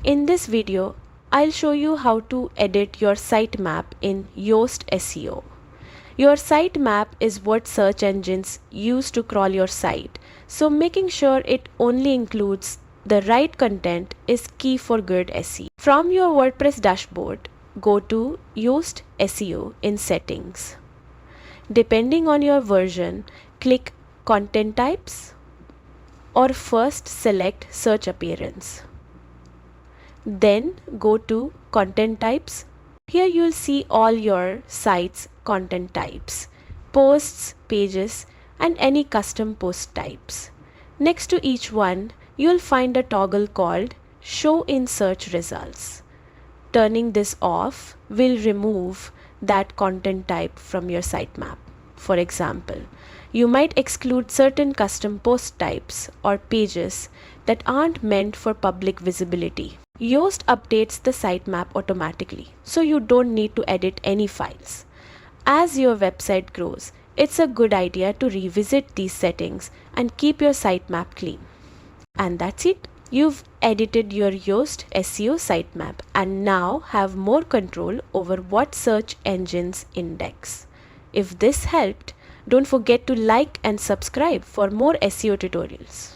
In this video, I'll show you how to edit your sitemap in Yoast SEO. Your sitemap is what search engines use to crawl your site, so making sure it only includes the right content is key for good SEO. From your WordPress dashboard, go to Yoast SEO in Settings. Depending on your version, click Content Types or first select Search Appearance. Then go to Content Types. Here you'll see all your site's content types, posts, pages, and any custom post types. Next to each one, you'll find a toggle called Show in Search Results. Turning this off will remove that content type from your sitemap. For example, you might exclude certain custom post types or pages that aren't meant for public visibility. Yoast updates the sitemap automatically, so you don't need to edit any files. As your website grows, it's a good idea to revisit these settings and keep your sitemap clean. And that's it. You've edited your Yoast SEO sitemap and now have more control over what search engines index. If this helped, don't forget to like and subscribe for more SEO tutorials.